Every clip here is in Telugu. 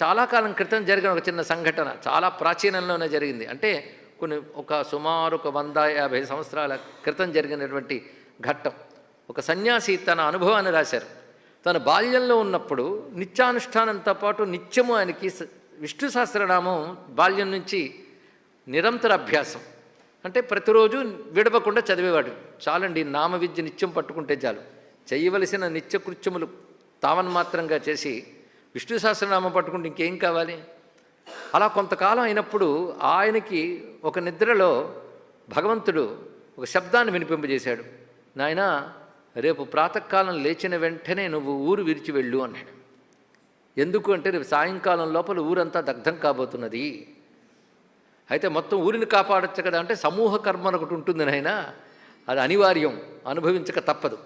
చాలా కాలం క్రితం జరిగిన ఒక చిన్న సంఘటన, చాలా ప్రాచీనంలోనే జరిగింది. అంటే సుమారు ఒక 150 సంవత్సరాల క్రితం జరిగినటువంటి ఘట్టం. ఒక సన్యాసి తన అనుభవాన్ని రాశారు. తన బాల్యంలో ఉన్నప్పుడు నిత్యానుష్ఠానంతో పాటు నిత్యము ఆయనకి విష్ణు సహస్రనామం బాల్యం నుంచి నిరంతర అభ్యాసం. అంటే ప్రతిరోజు విడవకుండా చదివేవాడు. చాలండి, నామ విద్య నిత్యం పట్టుకుంటే చాలు. చేయవలసిన నిత్యకృత్యములు తావన్మాత్రంగా చేసి విష్ణు సహస్రనామం పట్టుకుంటే ఇంకేం కావాలి? అలా కొంతకాలం అయినప్పుడు ఆయనకి ఒక నిద్రలో భగవంతుడు ఒక శబ్దాన్ని వినిపింపజేశాడు. నాయనా, రేపు ప్రాతకాలం లేచిన వెంటనే నువ్వు ఊరు విడిచి వెళ్ళు అన్నాడు. ఎందుకు అంటే రేపు సాయంకాలం లోపల ఊరంతా దగ్ధం కాబోతున్నది. అయితే మొత్తం ఊరిని కాపాడచ్చు కదా అంటే సమూహ కర్మ ఒకటి ఉంటుంది నాయనా, అది అనివార్యం, అనుభవించక తప్పదు.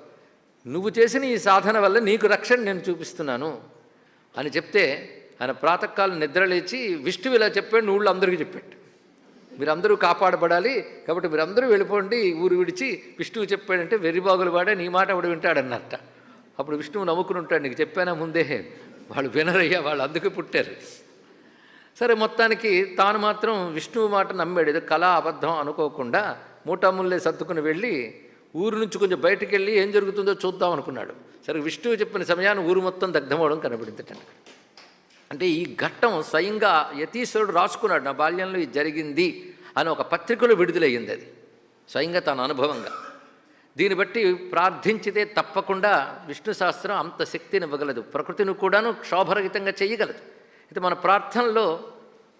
నువ్వు చేసిన ఈ సాధన వల్ల నీకు రక్షణ నేను చూపిస్తున్నాను అని చెప్తే ఆయన ప్రాతకాలం నిద్రలేచి విష్ణువు ఇలా చెప్పాడు, ఊళ్ళో అందరికీ చెప్పాడు. మీరందరూ కాపాడబడాలి కాబట్టి మీరందరూ వెళ్ళిపోండి ఊరు విడిచి. విష్ణువు చెప్పాడంటే వెర్రిబాగులు వాడే నీ మాట ఎవడు వింటాడన్నట్ట. అప్పుడు విష్ణువు నవ్వుకుని ఉంటాడు, నీకు చెప్పానా ముందే, వాళ్ళు వినరయ్యా, వాళ్ళు అందుకే పుట్టారు. సరే, మొత్తానికి తాను మాత్రం విష్ణువు మాట నమ్మాడు. ఏదో కళ అబద్ధం అనుకోకుండా మూటాముల్లే సర్దుకుని వెళ్ళి ఊరు నుంచి కొంచెం బయటికి వెళ్ళి ఏం జరుగుతుందో చూద్దాం అనుకున్నాడు. సరే, విష్ణువు చెప్పిన సమయాన్ని ఊరు మొత్తం దగ్ధమవడం కనబడింది. అంటే ఈ ఘట్టం స్వయంగా యతీశ్వరుడు రాసుకున్నాడు. నా బాల్యంలో ఇది జరిగింది అని ఒక పత్రికలో విడుదలయ్యింది. అది స్వయంగా తన అనుభవంగా. దీన్ని బట్టి ప్రార్థించితే తప్పకుండా విష్ణు సహస్రం అంత శక్తిని ఇవ్వగలదు. ప్రకృతిని కూడాను క్షోభరహితంగా చేయగలదు. అయితే మన ప్రార్థనలో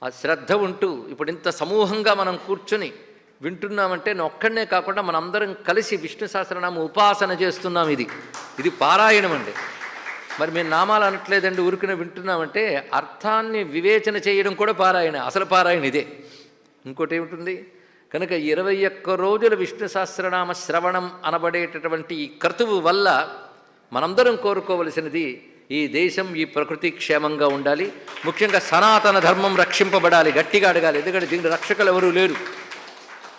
ఆ శ్రద్ధ ఉంటూ ఇప్పుడు ఇంత సమూహంగా మనం కూర్చొని వింటున్నామంటే ఒక్కడనే కాకుండా మనందరం కలిసి విష్ణు సహస్రనామ ఉపాసన చేస్తున్నాం. ఇది పారాయణం అండి. మరి మేము నామాలు అనట్లేదండి, ఊరికనే వింటున్నామంటే అర్థాన్ని వివేచన చేయడం కూడా పారాయణ. అసలు పారాయణ ఇదే. ఇంకోటి ఏమిటి కనుక 21 రోజుల విష్ణు సహస్రనామ శ్రవణం అనబడేటటువంటి ఈ క్రతువు వల్ల మనందరం కోరుకోవలసినది ఈ దేశం, ఈ ప్రకృతి క్షేమంగా ఉండాలి. ముఖ్యంగా సనాతన ధర్మం రక్షింపబడాలి. గట్టిగా అడగాలి. ఎందుకంటే దీని రక్షకులు ఎవరూ లేరు.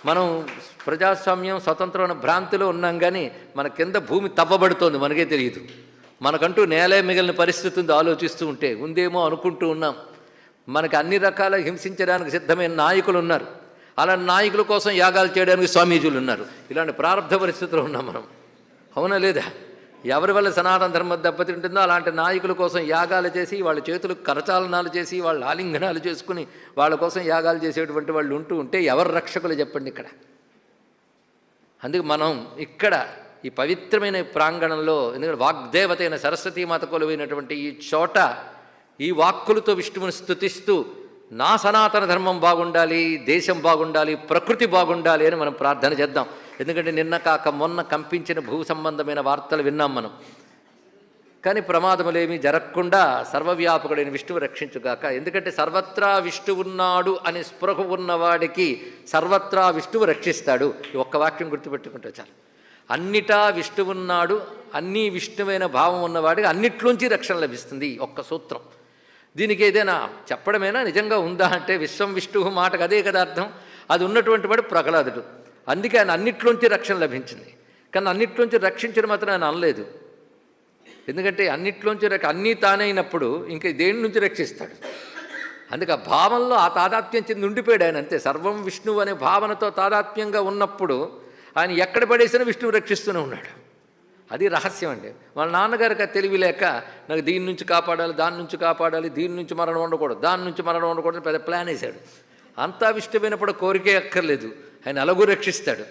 మనం ప్రజాస్వామ్యం, స్వతంత్రమైన భ్రాంతిలో ఉన్నాం, కానీ మన కింద భూమి తవ్వబడుతోంది, మనకే తెలియదు. మనకంటూ నేలే మిగిలిన పరిస్థితి ఉంది. ఆలోచిస్తూ ఉంటే ఉందేమో అనుకుంటూ ఉన్నాం. మనకు అన్ని రకాల హింసించడానికి సిద్ధమైన నాయకులు ఉన్నారు. అలాంటి నాయకుల కోసం యాగాలు చేయడానికి స్వామీజీలు ఉన్నారు. ఇలాంటి ప్రారంభ పరిస్థితుల్లో ఉన్నాం మనం. అవునా లేదా? ఎవరి వల్ల సనాతన ధర్మం దెబ్బతింటుందో అలాంటి నాయకుల కోసం యాగాలు చేసి, వాళ్ళ చేతులకు కరచాలనాలు చేసి, వాళ్ళ ఆలింగనాలు చేసుకుని వాళ్ళ కోసం యాగాలు చేసేటువంటి వాళ్ళు ఉంటూ ఉంటే ఎవరు రక్షకులు చెప్పండి ఇక్కడ? అందుకే మనం ఇక్కడ ఈ పవిత్రమైన ప్రాంగణంలో, ఎందుకంటే వాగ్దేవత అయిన సరస్వతీమాత కొలువైనటువంటి ఈ చోట ఈ వాక్కులతో విష్ణువుని స్తుతిస్తూ నా సనాతన ధర్మం బాగుండాలి, దేశం బాగుండాలి, ప్రకృతి బాగుండాలి అని మనం ప్రార్థన చేద్దాం. ఎందుకంటే నిన్న కాక మొన్న కంపించిన భూ సంబంధమైన వార్తలు విన్నాం మనం. కానీ ప్రమాదములేమీ జరగకుండా సర్వవ్యాపకుడైన విష్ణువు రక్షించుగాక. ఎందుకంటే సర్వత్రా విష్ణువున్నాడు అని స్పృహ ఉన్నవాడికి సర్వత్రా విష్ణువు రక్షిస్తాడు. ఈ ఒక్క వాక్యం గుర్తుపెట్టుకుంటే చాలు. అన్నిటా విష్ణువున్నాడు, అన్నీ విష్ణువైన భావం ఉన్నవాడికి అన్నిట్లోంచి రక్షణ లభిస్తుంది. ఒక్క సూత్రం. దీనికి ఏదైనా చెప్పడమేనా, నిజంగా ఉందా అంటే విశ్వం విష్ణువు మాటకు అదే కదా అర్థం. అది ఉన్నటువంటి వాడు ప్రహ్లాదుడు. అందుకే ఆయన అన్నిట్లోంచి రక్షణ లభించింది. కానీ అన్నిట్లోంచి రక్షించడం మాత్రం ఆయన అనలేదు. ఎందుకంటే అన్నిట్లోంచి అన్నీ తానైనప్పుడు ఇంకా దేని నుంచి రక్షిస్తాడు? అందుకే ఆ భావంలో ఆ తాదాత్మ్యం చెంది ఉండిపోయాడు ఆయన. అంతే. సర్వం విష్ణువు అనే భావనతో తాదాత్మ్యంగా ఉన్నప్పుడు ఆయన ఎక్కడ పడేసినా విష్ణువు రక్షిస్తూనే ఉన్నాడు. అది రహస్యం అండి. వాళ్ళ నాన్నగారికి తెలివి లేక నాకు దీని నుంచి కాపాడాలి, దాని నుంచి కాపాడాలి, దీని నుంచి మరణం ఉండకూడదు, దాని నుంచి మరణం ఉండకూడదు పెద్ద ప్లాన్ వేశాడు. అంతా విష్ణువైనప్పుడు కోరికే అక్కర్లేదు, ఆయన అలాగూ రక్షిస్తాడు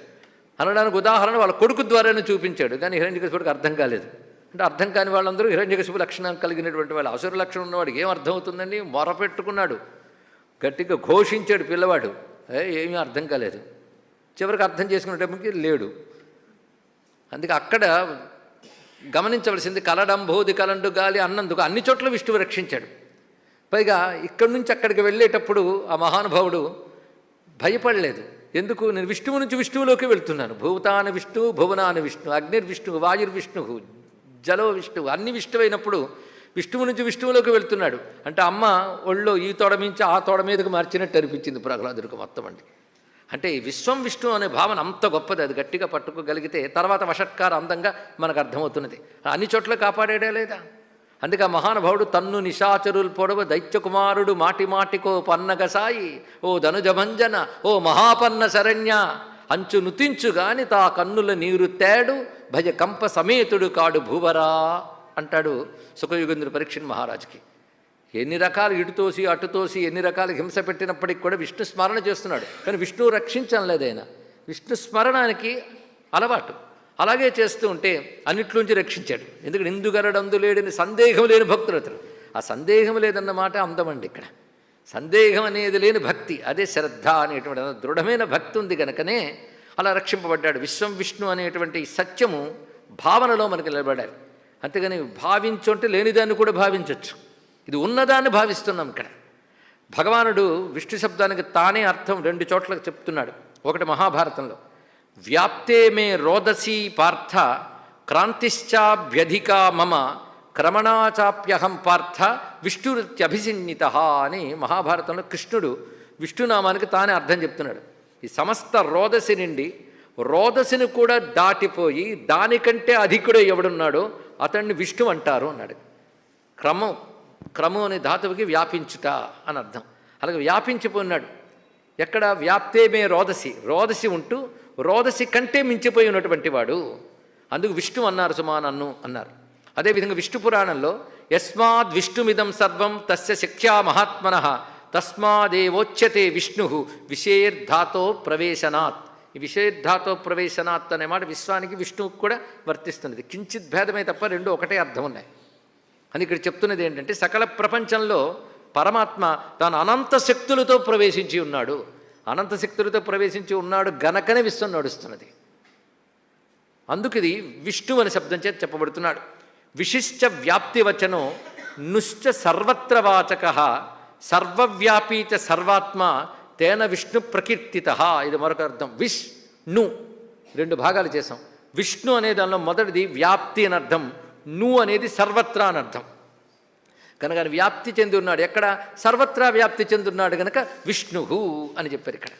అనడానికి ఉదాహరణ వాళ్ళ కొడుకు ద్వారానే చూపించాడు. కానీ హిరణ్యకశిపుడికి అర్థం కాలేదు. అంటే అర్థం కాని వాళ్ళందరూ హిరణ్యకశిపు లక్షణం కలిగినటువంటి వాళ్ళు. అసుర లక్షణం ఉన్నవాడికి ఏం అర్థం అవుతుందండి? మొరపెట్టుకున్నాడు, గట్టిగా ఘోషించాడు పిల్లవాడు, ఏమీ అర్థం కాలేదు. చివరికి అర్థం చేసుకునేటప్పటికి లేడు. అందుకే అక్కడ గమనించవలసింది కలడంబోది కలండు గాలి అన్నందుకు అన్ని చోట్ల విష్ణువు రక్షించాడు. పైగా ఇక్కడి నుంచి అక్కడికి వెళ్ళేటప్పుడు ఆ మహానుభావుడు భయపడలేదు. ఎందుకు? నేను విష్ణువు నుంచి విష్ణువులోకి వెళ్తున్నాను. భూతాన విష్ణువు, భువనాన విష్ణువు, అగ్నిర్విష్ణువు, వాయుర్విష్ణువు, జలో విష్ణువు, అన్ని విష్ణువైనప్పుడు విష్ణువు నుంచి విష్ణువులోకి వెళ్తున్నాడు. అంటే అమ్మ ఒళ్ళో ఈ తోడ మించి ఆ తోడ మీదకి మార్చినట్టు అనిపించింది ప్రహ్లాదుడికి మొత్తం. అంటే విశ్వం విష్ణువు అనే భావన అంత గొప్పది. అది గట్టిగా పట్టుకోగలిగితే తర్వాత వషట్కార అందంగా మనకు అర్థమవుతున్నది. అన్ని చోట్ల కాపాడేడా లేదా? అందుకే ఆ మహానుభావుడు తన్ను నిశాచరుల్ పొడవ దైత్యకుమారుడు మాటి మాటికో పన్నగసాయి ఓ ధనుజభంజన ఓ మహాపన్న శరణ్య అంచు నుతించుగాని తా కన్నుల నీరు తేడు భజ కంప సమేతుడు కాడు భూవరా అంటాడు సుఖయుగేంద్రుడు పరీక్షణ్ మహారాజుకి. ఎన్ని రకాలు ఇటుతోసి అటుతోసి ఎన్ని రకాల హింస పెట్టినప్పటికి కూడా విష్ణు స్మరణ చేస్తున్నాడు. కానీ విష్ణువు రక్షించలేదు. ఆయన విష్ణు స్మరణానికి అలవాటు. అలాగే చేస్తూ ఉంటే అన్నిట్లోంచి రక్షించాడు. ఎందుకంటే ఇందుగరడందు లేడని సందేహం లేని భక్తులు అతను. ఆ సందేహం లేదన్నమాట అందమండి. ఇక్కడ సందేహం అనేది లేని భక్తి, అదే శ్రద్ధ అనేటువంటి దృఢమైన భక్తి ఉంది కనుకనే అలా రక్షింపబడ్డాడు. విశ్వం విష్ణు అనేటువంటి సత్యము భావనలో మనకి నిలబడాలి. అంతేగాని భావించుంటే లేనిదాన్ని కూడా భావించవచ్చు. ఇది ఉన్నదాన్ని భావిస్తున్నాం. ఇక్కడ భగవానుడు విష్ణు శబ్దానికి తానే అర్థం 2 చోట్ల చెప్తున్నాడు. ఒకటి మహాభారతంలో, వ్యాప్తే మే రోదసీ పార్థ క్రాంతిశ్చాభ్యధికా మమ క్రమణాచాప్యహం పార్థ విష్ణురిత్యభిసిన్నిత అని మహాభారతంలో కృష్ణుడు విష్ణునామానికి తానే అర్థం చెప్తున్నాడు. ఈ సమస్త రోదసి నుండి రోదసిని కూడా దాటిపోయి దానికంటే అధికుడు ఎవడున్నాడో అతన్ని విష్ణు అంటారు అన్నాడు. క్రమం అనే ధాతువుకి వ్యాపించుట అని అర్థం. అలాగే వ్యాపించిపోయినాడు. ఎక్కడ వ్యాప్తే మే రోదసి ఉంటూ రోదసి కంటే మించిపోయి ఉన్నటువంటి వాడు, అందుకు విష్ణు అన్నారు సుమా నన్ను అన్నారు. అదేవిధంగా విష్ణు పురాణంలో యస్మాద్ విష్ణుమిదం సర్వం తస్య శక్త్యా మహాత్మనః తస్మాదేవోచ్యతే విష్ణు విషేర్ధాతో ప్రవేశనాత్. ఈ విషేర్ధాతో ప్రవేశనాత్ అనే మాట విశ్వానికి విష్ణువుకు కూడా వర్తిస్తున్నది. కించిత్ భేదమే తప్ప 2 ఒకటే అర్థం ఉన్నాయి. అని ఇక్కడ చెప్తున్నది ఏంటంటే సకల ప్రపంచంలో పరమాత్మ తాను అనంత శక్తులతో ప్రవేశించి ఉన్నాడు. అనంత శక్తులతో ప్రవేశించి ఉన్నాడు గనకనే విశ్వం నడుస్తున్నది. అందుకు ఇది విష్ణు అనే శబ్దం చేత చెప్పబడుతున్నాడు. విశిష్ట వ్యాప్తివచనం నుశ్చ సర్వత్ర వాచక సర్వవ్యాపీచ సర్వాత్మ తేన విష్ణు ప్రకీర్తిత. ఇది మరొక అర్థం. విష్ణు 2 భాగాలు చేసాం. విష్ణు అనే దానిలో మొదటిది వ్యాప్తి అని అర్థం, ను అనేది సర్వత్రా అని అర్థం. కనుక వ్యాప్తి చెంది ఉన్నాడు. ఎక్కడ? సర్వత్రా వ్యాప్తి చెంది ఉన్నాడు కనుక విష్ణు అని చెప్పారు ఇక్కడ.